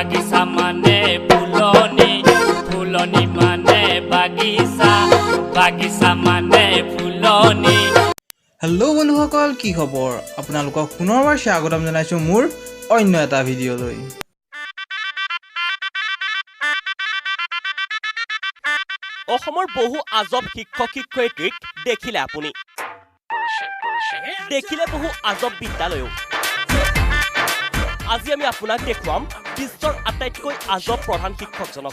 বাগিচা মানে ফুলনি ফুলনি মানে বাগিচা বাগিচা মানে ফুলনি হেল্ল' বন্ধুসকল কি খবৰ আপোনালোকক পুনৰবাৰ স্বাগতম জনাইছো মোৰ অন্য এটা ভিডিঅ'লৈ অসমৰ বহু আজব শিক্ষক শিক্ষয়িত্ৰীক দেখিলে আপুনি দেখিলে বহু আজব বিদ্যালয়ও আজি আমি আপোনাক দেখুৱাম বিশ্বৰ আটাইতকৈ আজব প্ৰধান শিক্ষকজনক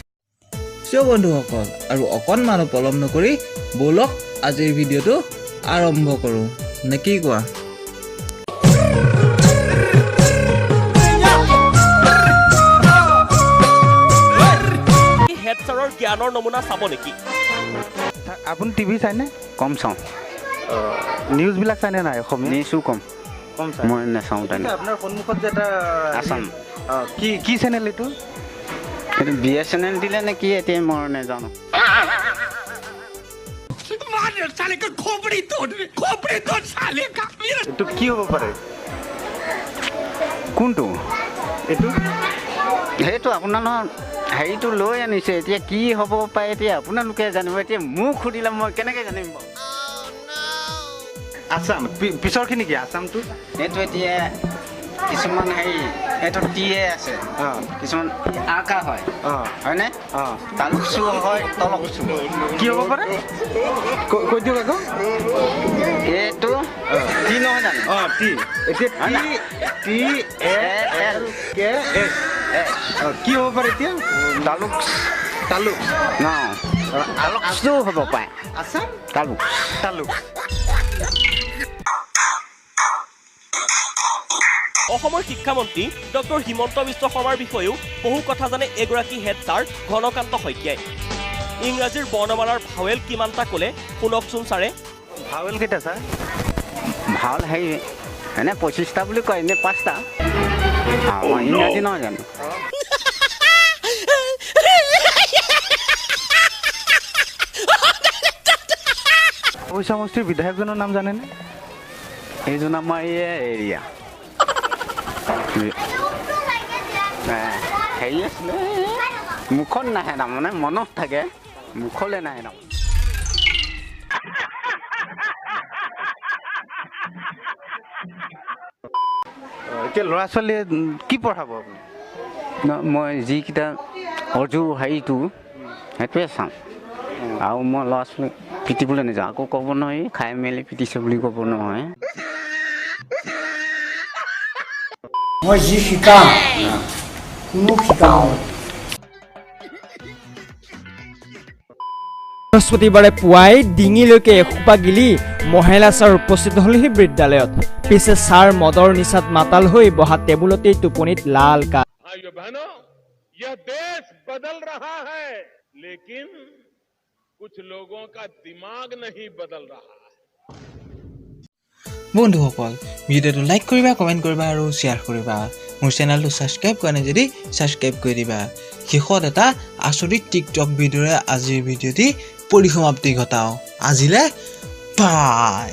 চিঅ' বন্ধুসকল আৰু অকণমান পলম নকৰি ব'লক আজিৰ ভিডিঅ'টো আৰম্ভ কৰোঁ নে কি কোৱা হেড ছাৰৰ জ্ঞানৰ নমুনা চাব নেকি আপুনি টিভি চাইনে কম চাওঁ নিউজ বিলাক চাইনে নাই অসমীয়া নিউজো কম কম চাই মই নাচাওঁ তাই আপোনাৰ সন্মুখত যে এটা আছাম কি কি চেনেল এইটো এইটো BSNL দিলে নে কি এতিয়া মই নাজানো এইটো কি হ'ব পাৰে কোনটো এইটো সেইটো আপোনাৰ নহয় হেৰিটো লৈ আনিছে এতিয়া কি হ'ব পাৰে এতিয়া আপোনালোকে জানিব এতিয়া মোক সুধিলে মই কেনেকৈ জানিম বাৰু আছাম পিছৰখিনি কি আছামটো এইটো এতিয়া কিছুমান হেৰি এইটো টিয়ে আছে কিছুমান আকা হয় হয়নে তালুকচু হয় তলকচু কি হ'ব পাৰে কৈ দিয়ক আকৌ এইটো টি নহয় জানো টি এতিয়া টি এ এল কে এছ কি হ'ব পাৰে এতিয়া তালুক তালুক ন তালুকচু হ'ব পাৰে আছাম তালুক তালুক অসমৰ শিক্ষামন্ত্ৰী ডক্টৰ হিমন্ত বিশ্ব শৰ্মাৰ বিষয়েও বহু কথা জানে এগৰাকী হেড ছাৰ ঘনকান্ত শইকীয়াই ইংৰাজীৰ বৰ্ণমালাৰ ভাৱেল কিমানটা ক'লে শুনকচোন ছাৰে ভাৱেল কেইটা ছাৰ ভাল হেৰি এনে 25টা বুলি কয় এনে 5টা ইংৰাজী নহয় জানো অৱৈ সমষ্টিৰ বিধায়কজনৰ নাম জানেনে এইজন আমাৰ এই এৰিয়া হেৰি আছিলে মুখত নাহে তাৰমানে মনত থাকে মুখলৈ নাহে তাৰমানে এতিয়া ল'ৰা ছোৱালীয়ে কি পঢ়াব আপুনি মই যিকেইটা অৰ্জু হেৰিটো সেইটোৱে চাওঁ আৰু মই ল'ৰা ছোৱালীক পিটিবলৈ নাযাওঁ আকৌ ক'ব নহয় খাই মেলি পিটিছে বুলি ক'ব নহয় মই যি শিকাম কোনো শিকাওঁ বৃহস্পতিবাৰে পুৱাই ডিঙিলৈকে এসোপা গিলি মহিলা ছাৰ উপস্থিত হ'লহি বিদ্যালয়ত পিছে ছাৰ মদৰ নিচাত মাতাল হৈ বহা টেবুলতেই টোপনিত লাল কা भाइयों बहनों यह देश बदल रहा है लेकिन कुछ लोगों का दिमाग नहीं बदल रहा বন্ধুসকল ভিডিঅ'টো লাইক কৰিবা কমেণ্ট কৰিবা আৰু শ্বেয়াৰ কৰিবা মোৰ চেনেলটো ছাবস্ক্ৰাইব কৰা নাই যদি ছাবস্ক্ৰাইব কৰি দিবা শেষত এটা আচৰিত টিকটক ভিডিঅ'ৰে আজিৰ ভিডিঅ'টি পৰিসমাপ্তি ঘটাওঁ আজিলে বাই